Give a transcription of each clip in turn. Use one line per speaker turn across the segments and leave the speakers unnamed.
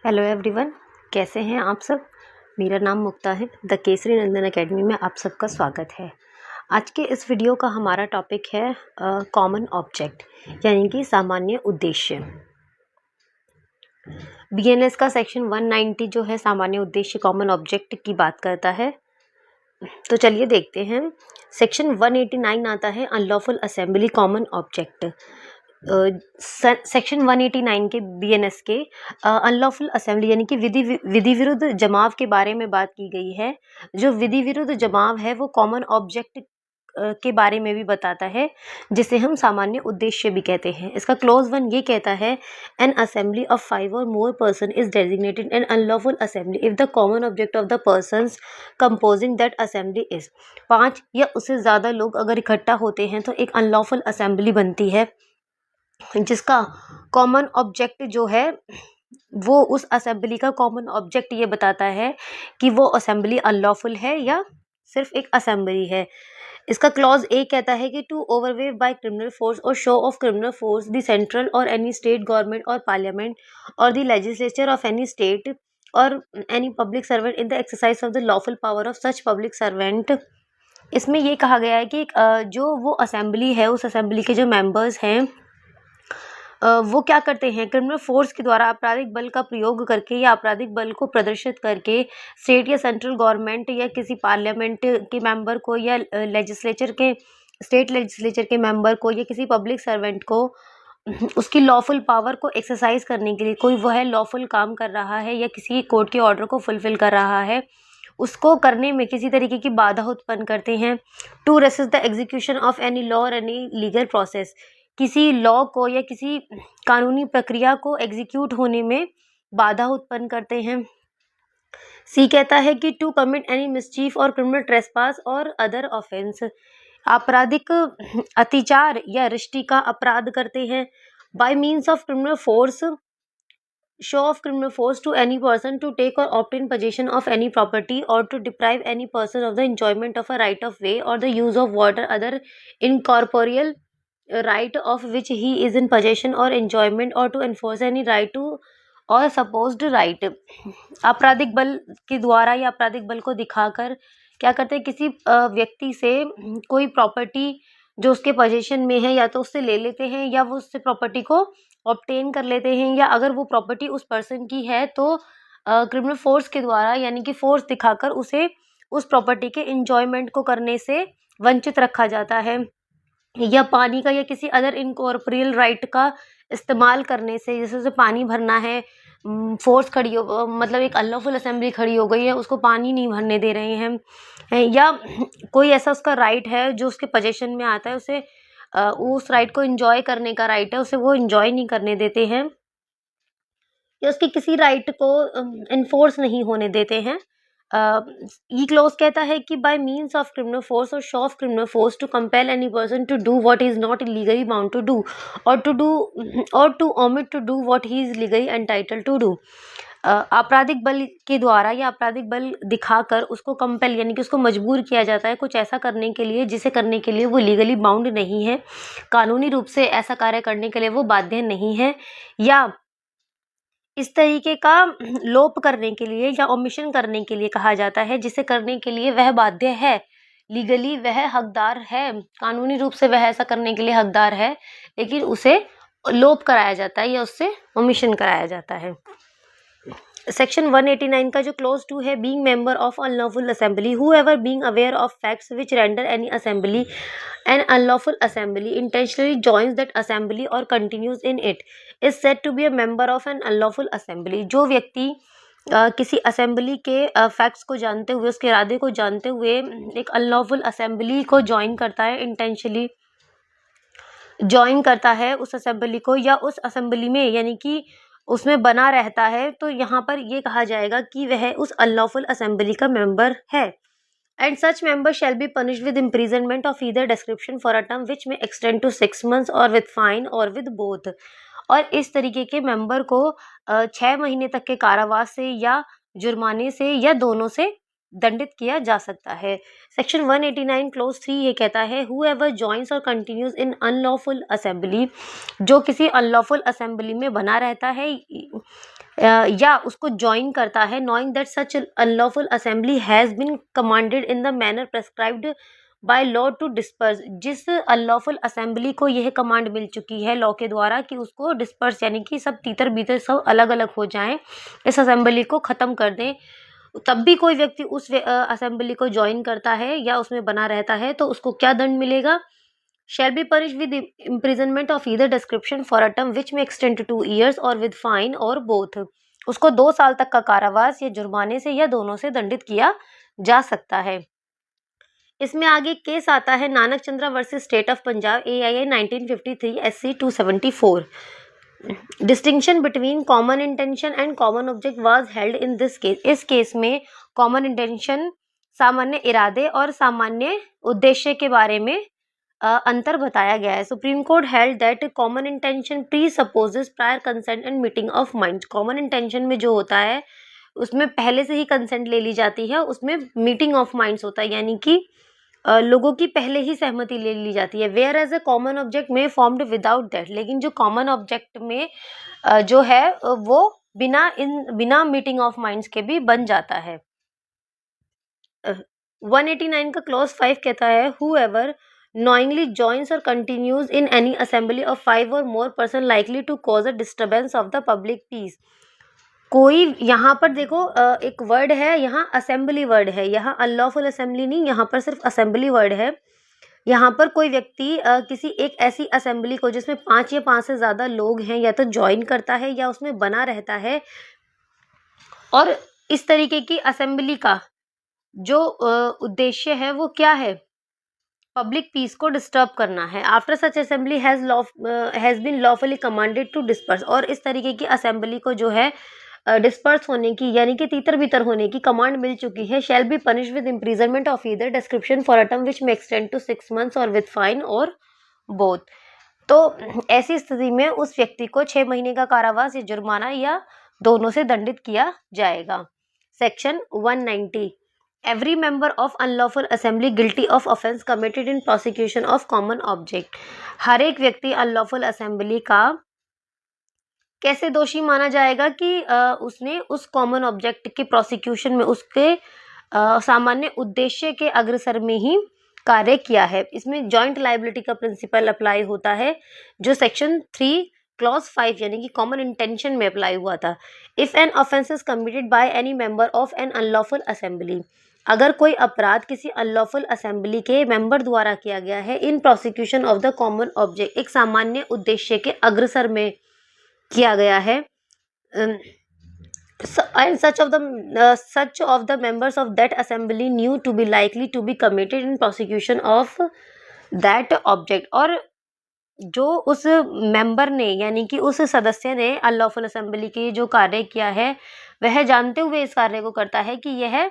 Hello everyone, कैसे हैं आप सब। मेरा नाम मुक्ता है। द केसरी नंदन एकेडमी में आप सबका स्वागत है। आज के इस वीडियो का हमारा टॉपिक है कॉमन ऑब्जेक्ट, यानी कि सामान्य उद्देश्य। बीएनएस का सेक्शन 190 जो है सामान्य उद्देश्य कॉमन ऑब्जेक्ट की बात करता है। तो चलिए देखते हैं। सेक्शन 189 आता है unlawful assembly common object. Section 189 के बीएनएस के अनलॉफुल असेंबली यानी कि विधि विरुद्ध जमाव के बारे में बात की गई है। जो विधि विरुद्ध जमाव है वो कॉमन ऑब्जेक्ट के बारे में भी बताता है, जिसे हम सामान्य उद्देश्य भी कहते हैं। इसका क्लोज 1 ये कहता है, एन असेंबली ऑफ 5 और more person is designated an unlawful assembly if the common object of the persons composing that assembly is. 5 या उससे ज़्यादा लोग अगर इकट्ठा होते हैं तो एक अनलॉफुल असेंबली बनती है, जिसका कॉमन ऑब्जेक्ट जो है वो उस असेंबली का कॉमन ऑब्जेक्ट ये बताता है कि वो असेंबली अनलॉफुल है या सिर्फ एक असेंबली है। इसका क्लॉज ए कहता है कि to overawe by criminal force or show of criminal force the central or any state government or parliament or the legislature of any state or any public servant in the exercise of the lawful power of such public servant. इसमें ये कहा गया है कि जो वो assembly है, उस असेंबली के जो मेंबर्स हैं वो क्या करते हैं, क्रिमिनल फोर्स के द्वारा आपराधिक बल का प्रयोग करके या आपराधिक बल को प्रदर्शित करके स्टेट या सेंट्रल गवर्नमेंट या किसी पार्लियामेंट के मेंबर को या स्टेट लेजिस्लेचर के मेंबर को या किसी पब्लिक सर्वेंट को उसकी लॉफुल पावर को एक्सरसाइज करने के लिए, कोई वह लॉफुल काम कर रहा है या किसी कोर्ट के ऑर्डर को फुलफिल कर रहा है, उसको करने में किसी तरीके की बाधा उत्पन्न करते हैं। To resist the execution of any law और एनी लीगल प्रोसेस, किसी लॉ को या किसी कानूनी प्रक्रिया को एग्जीक्यूट होने में बाधा उत्पन्न करते हैं। सी कहता है कि टू कमिट एनी मिसचीफ और क्रिमिनल ट्रेसपास और अदर ऑफेंस, आपराधिक अतिचार या रिष्टि का अपराध करते हैं। Bye means of criminal force, show of criminal force to any person to take or obtain possession of any property or to deprive any person of the enjoyment of a right of way or the use of water other incorporeal right of which he is in possession or enjoyment or to enforce any right to और supposed right. आपराधिक बल के द्वारा या आपराधिक बल को दिखाकर क्या करते हैं, किसी व्यक्ति से कोई प्रॉपर्टी जो उसके पोजीशन में है या तो उससे ले लेते हैं या वो उससे प्रॉपर्टी को ऑब्टेन कर लेते हैं, या अगर वो प्रॉपर्टी उस पर्सन की है तो क्रिमिनल फोर्स के द्वारा यानी कि फोर्स दिखाकर उसे उस प्रॉपर्टी के इंजॉयमेंट को करने से वंचित रखा जाता है, या पानी का या किसी अदर इनकॉर्पोरियल राइट का इस्तेमाल करने से, जैसे उसे पानी भरना है, फोर्स खड़ी हो मतलब एक अनलॉफुल असेंबली खड़ी हो गई है, उसको पानी नहीं भरने दे रहे हैं, या कोई ऐसा उसका राइट है जो उसके पोजीशन में आता है, उसे उस राइट को एंजॉय करने का राइट है, उसे वो एंजॉय नहीं करने देते हैं, या उसके किसी राइट को इन्फोर्स नहीं होने देते हैं। ई क्लोज कहता है कि by means of criminal force or show of criminal force to compel any person to do what is not legally bound to do or to omit to do what he is legally entitled to do. आपराधिक बल के द्वारा या आपराधिक बल दिखाकर उसको compel यानी कि उसको मजबूर किया जाता है कुछ ऐसा करने के लिए जिसे करने के लिए वो लीगली बाउंड नहीं है, कानूनी रूप से ऐसा कार्य करने के लिए वो बाध्य नहीं है, या इस तरीके का लोप करने के लिए या ओमिशन करने के लिए कहा जाता है जिसे करने के लिए वह बाध्य है, लीगली वह हकदार है, कानूनी रूप से वह ऐसा करने के लिए हकदार है, लेकिन उसे लोप कराया जाता है या उससे ओमिशन कराया जाता है। सेक्शन 189 का जो क्लोज 2 है, being member of unlawful assembly whoever being aware of facts which render any assembly an unlawful assembly intentionally joins that assembly or continues in it is said to be a member of an unlawful assembly. जो व्यक्ति किसी assembly के facts को जानते हुए, उसके इरादे को जानते हुए एक अनलॉफुल असेंबली को ज्वाइन करता है, इंटेंशनली ज्वाइन करता है उस असेंबली को या उस असेंबली में यानी कि उसमें बना रहता है, तो यहाँ पर ये कहा जाएगा कि वह उस अनलॉफुल असेंबली का मेंबर है। And such member shall be punished with imprisonment of either description for a term which में एक्सटेंड टू 6 months और विद फाइन और विद बोथ। और इस तरीके के मेंबर को 6 महीने तक के कारावास से या जुर्माने से या दोनों से दंडित किया जा सकता है। सेक्शन 189 क्लोज 3 ये कहता है हूएवर जॉइंस और कंटिन्यूज इन अनलॉफुल असेंबली, जो किसी अनलॉफुल असेंबली में बना रहता है या उसको ज्वाइन करता है, knowing that such unlawful assembly has been commanded in the manner prescribed by law to disperse, जिस अनलॉफुल असेंबली को यह कमांड मिल चुकी है लॉ के द्वारा कि उसको डिस्पर्स यानी कि सब तीतर बीतर सब अलग अलग हो जाएं, इस असेंबली को खत्म कर दें, तब भी कोई व्यक्ति उस असेंबली को ज्वाइन करता है या उसमें बना रहता है तो उसको क्या दंड मिलेगा? Shall be punish with imprisonment of either description for a term which में एक्सटेंड टू 2 ईयर्स और विद फाइन और बोथ। उसको 2 साल तक का कारावास या जुर्माने से या दोनों से दंडित किया जा सकता है। इसमें आगे केस आता है Nanak Chandra versus state of Punjab AIA 1953 SC 274। Distinction between common intention and common object was held in this case. इस केस में कॉमन इंटेंशन सामान्य इरादे और सामान्य उद्देश्य के बारे में अंतर बताया गया है। Supreme Court held that common intention presupposes prior consent and meeting of minds. Common intention में जो होता है उसमें पहले से ही कंसेंट ले ली जाती है, उसमें मीटिंग ऑफ माइंड्स होता है यानी कि लोगों की पहले ही सहमति ले ली जाती है। Where as a common object में फॉर्म्ड विदाउट दैट, लेकिन जो कॉमन ऑब्जेक्ट में जो है वो बिना मीटिंग ऑफ माइंड्स के भी बन जाता है। 189 का क्लॉज 5 कहता है whoever knowingly joins or continues in any assembly of 5 or more person likely to cause a disturbance of the public peace। कोई यहाँ पर देखो एक वर्ड है, यहाँ असेंबली वर्ड है, यहाँ अनलॉफुल असेंबली नहीं, यहाँ पर सिर्फ असेंबली वर्ड है। यहाँ पर कोई व्यक्ति किसी एक ऐसी असेंबली को जिसमें 5 या 5 से ज़्यादा लोग हैं या तो ज्वाइन करता है या उसमें बना रहता है, और इस तरीके की असेंबली का जो उद्देश्य है वो क्या है? पब्लिक पीस को डिस्टर्ब करना है। After such assembly has been lawfully commanded to disperse, और इस तरीके की असेंबली को जो है डिस्पर्स होने की यानी कि तीतर बीतर होने की कमांड मिल चुकी है। Shall be punish with imprisonment of either description for a term which में एक्सटेंड टू 6 months और विद फाइन और बोथ। तो ऐसी स्थिति में उस व्यक्ति को 6 महीने का कारावास या जुर्माना या दोनों से दंडित किया जाएगा। Section 190 every member of unlawful assembly guilty of offence committed in prosecution of common object. हर एक व्यक्ति अनलॉफुल असेंबली का कैसे दोषी माना जाएगा कि उसने उस कॉमन ऑब्जेक्ट के प्रोसिक्यूशन में उसके सामान्य उद्देश्य के अग्रसर में ही कार्य किया है। इसमें जॉइंट लायबिलिटी का प्रिंसिपल अप्लाई होता है जो सेक्शन 3 क्लॉज 5 यानी कि कॉमन इंटेंशन में अप्लाई हुआ था। If an offence is committed by any member of an unlawful assembly, अगर कोई अपराध किसी अनलॉफुल असेंबली के मेंबर द्वारा किया गया है in prosecution of the common object, एक सामान्य उद्देश्य के अग्रसर में किया गया है, and such of the members of that assembly knew to be likely to be committed in prosecution of that object, और जो उस मेंबर ने यानी कि उस सदस्य ने अनलॉफुल असेंबली के जो कार्य किया है वह जानते हुए इस कार्य को करता है कि यह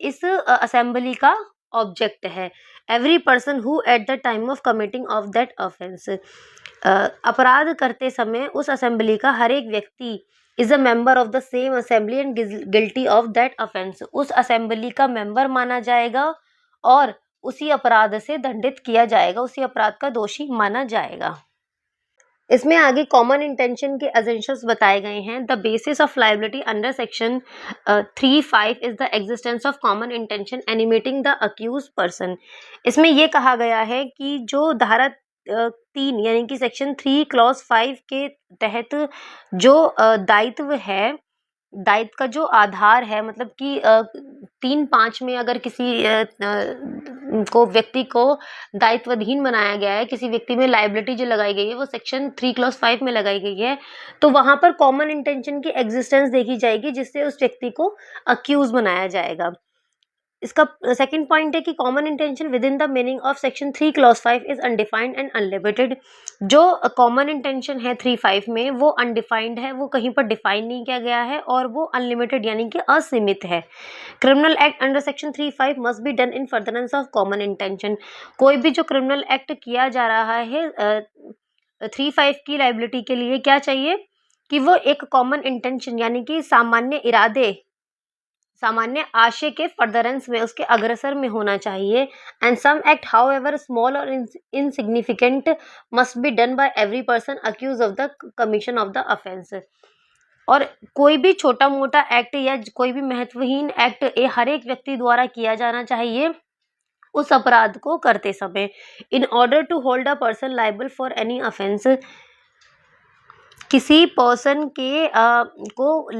इस असेंबली का ऑब्जेक्ट है। Every person who at the time of committing of that offence, अपराध करते समय उस असेंबली का हर एक व्यक्ति is a member of the same assembly and guilty of that offence, उस असेंबली का मेंबर माना जाएगा और उसी अपराध से दंडित किया जाएगा, उसी अपराध का दोषी माना जाएगा। इसमें आगे कॉमन इंटेंशन के एसेंशियल्स बताए गए हैं। The basis of liability under section 3(5) is the existence of common intention animating the accuse person. इसमें ये कहा गया है कि जो धारा 3 यानी कि सेक्शन 3 क्लॉज 5 के तहत जो दायित्व है, दायित्व का जो आधार है, मतलब कि 3(5) में अगर किसी को व्यक्ति को दायित्वाधीन बनाया गया है, किसी व्यक्ति में लायबिलिटी जो लगाई गई है वो सेक्शन 3 क्लॉज 5 में लगाई गई है, तो वहां पर कॉमन इंटेंशन की एग्जिस्टेंस देखी जाएगी जिससे उस व्यक्ति को अक्यूज बनाया जाएगा। इसका सेकंड पॉइंट है कि common intention with in the meaning of section 3 clause 5 is undefined and unlimited. जो कॉमन इंटेंशन है 3(5) में वो अनडिफाइंड है, वो कहीं पर डिफाइन नहीं किया गया है और वो अनलिमिटेड यानी कि असीमित है। Criminal act under section 3(5) must be done in furtherance of common intention. कोई भी जो क्रिमिनल एक्ट किया जा रहा है 3(5) की लायबिलिटी के लिए क्या चाहिए कि वो एक कॉमन इंटेंशन यानी कि सामान्य इरादे सामान्य आशय के फर्दरेंस में, उसके अग्रसर में होना चाहिए। And some act however small or insignificant must be done by every person accuse of the commission of the offence. और कोई भी छोटा मोटा एक्ट या कोई भी महत्वहीन एक्ट हर एक व्यक्ति द्वारा किया जाना चाहिए उस अपराध को करते समय। In order to hold a person liable for any offence, किसी पर्सन के को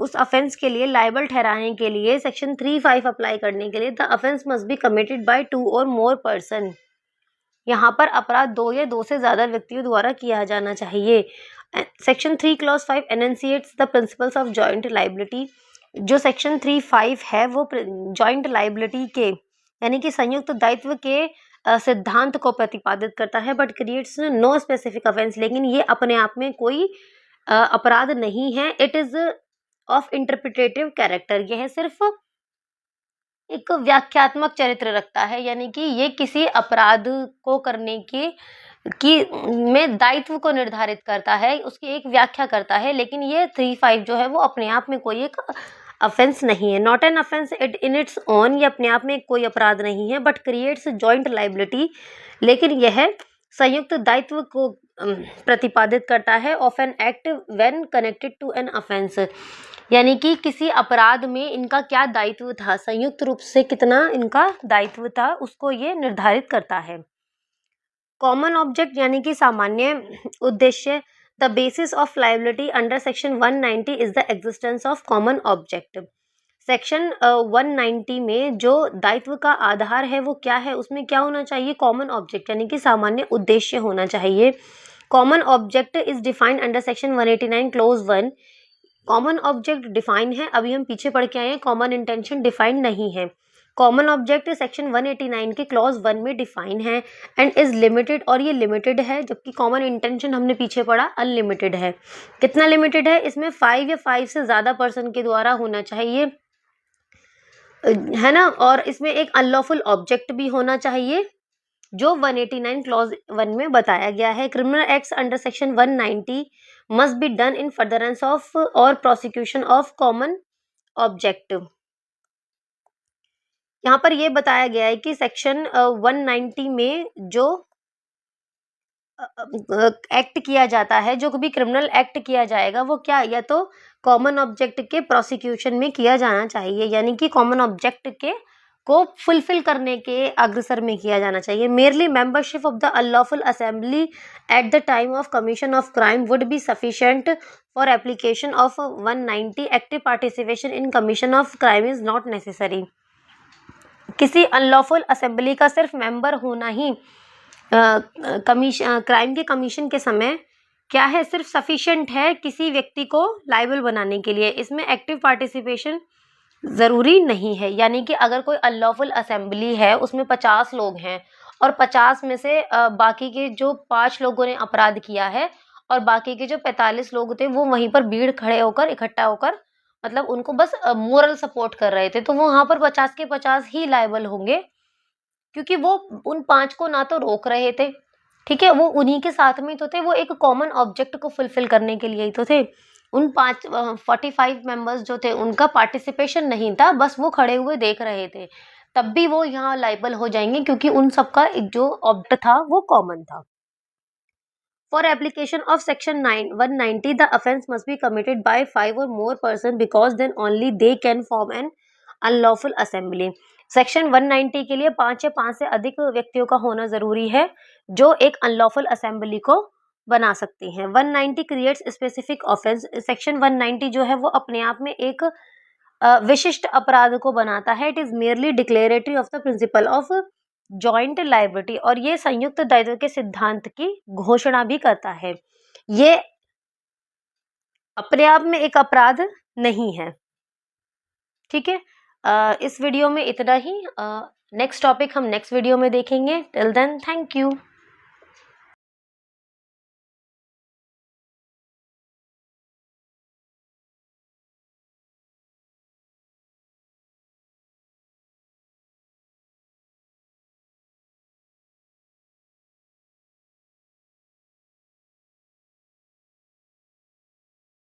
उस ऑफेंस के लिए लाइबल ठहराने के लिए सेक्शन 3(5) अप्लाई करने के लिए the offence must be committed by 2 और मोर पर्सन। यहाँ पर अपराध 2 या 2 से ज्यादा व्यक्तियों द्वारा किया जाना चाहिए। Section 3 clause 5 enunciates the principles of joint liability. जो सेक्शन 3(5) है वो जॉइंट लाइबिलिटी के यानी कि संयुक्त दायित्व के सिद्धांत को प्रतिपादित करता है, but creates no specific offence. लेकिन ये अपने आप में कोई अपराध नहीं है। It is of interpretative character, यह सिर्फ एक व्याख्यात्मक चरित्र रखता है, यानी कि ये किसी अपराध को करने की में दायित्व को निर्धारित करता है, उसकी एक व्याख्या करता है। लेकिन ये 3(5) जो है वो अपने आप में कोई एक ऑफेंस नहीं है। Not an offence it in its own, ये अपने आप में कोई अपराध नहीं है, बट क्रिएट्स जॉइंट लाइबिलिटी, लेकिन यह संयुक्त दायित्व को प्रतिपादित करता है of an act when connected to an offence, यानी कि किसी अपराध में इनका क्या दायित्व था, संयुक्त रूप से कितना इनका दायित्व था, उसको ये निर्धारित करता है। कॉमन ऑब्जेक्ट यानी कि सामान्य उद्देश्य। The basis of liability under section 190 is the existence of common object. Section 190 में जो दायित्व का आधार है वो क्या है, उसमें क्या होना चाहिए, कॉमन ऑब्जेक्ट यानी कि सामान्य उद्देश्य होना चाहिए। Common object is defined under section 189 close 1। Common object define है, अभी हम पीछे पढ़ के आए हैं, कॉमन इंटेंशन डिफाइंड नहीं है। कॉमन ऑब्जेक्ट सेक्शन 189 के क्लॉज 1 में डिफाइन है एंड इज लिमिटेड, और ये लिमिटेड है, जबकि कॉमन इंटेंशन हमने पीछे पढ़ा अनलिमिटेड है। कितना लिमिटेड है, इसमें 5 या 5 से ज्यादा पर्सन के द्वारा होना चाहिए, है ना। और इसमें एक अनलॉफुल ऑब्जेक्ट भी होना चाहिए जो 189 क्लॉज 1 में बताया गया है। Criminal acts under section 190 must be done in furtherance of और प्रोसिक्यूशन ऑफ कॉमन ऑब्जेक्ट। यहाँ पर ये बताया गया है कि सेक्शन 190 में जो एक्ट किया जाता है, जो भी क्रिमिनल एक्ट किया जाएगा वो क्या, या तो कॉमन ऑब्जेक्ट के प्रोसिक्यूशन में किया जाना चाहिए, यानी कि कॉमन ऑब्जेक्ट के को फुलफिल करने के अग्रसर में किया जाना चाहिए। Merely membership of the unlawful assembly at the time of commission of crime would be sufficient for application of 190। Active participation in commission of crime is not necessary. किसी अनलॉफुल असेंबली का सिर्फ मेंबर होना ही crime के commission के समय क्या है, सिर्फ सफिशिएंट है किसी व्यक्ति को लाइबल बनाने के लिए। इसमें एक्टिव पार्टिसिपेशन जरूरी नहीं है, यानी कि अगर कोई अनलॉफुल असेंबली है उसमें 50 लोग हैं और 50 में से बाकी के जो 5 लोगों ने अपराध किया है और बाकी के जो 45 लोग थे वो वहीं पर भीड़ खड़े होकर इकट्ठा होकर मतलब उनको बस मोरल सपोर्ट कर रहे थे, तो वो वहां पर 50 के 50 ही लायबल होंगे, क्योंकि वो उन 5 को ना तो रोक रहे थे, ठीक है, वो उन्हीं के साथ में तो थे, वो एक कॉमन ऑब्जेक्ट को फुलफिल करने के लिए ही तो थे। उन 45 मेंबर्स जो थे उनका पार्टिसिपेशन नहीं था, बस वो खड़े हुए देख रहे थे, तब भी वो यहाँ लायबल हो जाएंगे क्योंकि उन सबका एक जो ऑब्जेक्ट था वो कॉमन था। For application of section 190, the offence must be committed by 5 or more persons because then only they can form an unlawful assembly. Section 190 के लिए 5 या 5 से अधिक व्यक्तियों का होना जरूरी है जो एक अनलॉफुल असेंबली को बना सकती हैं। 190 क्रिएट्स स्पेसिफिक ऑफेंस। सेक्शन 190 जो है वो अपने आप में एक विशिष्ट अपराध को बनाता है। It is merely declaratory of the principle of joint liability, और ये संयुक्त दायित्व के सिद्धांत की घोषणा भी करता है। ये अपने आप में एक अपराध नहीं है, ठीक है। इस वीडियो में इतना ही। नेक्स्ट टॉपिक हम नेक्स्ट वीडियो में देखेंगे। Till then thank you.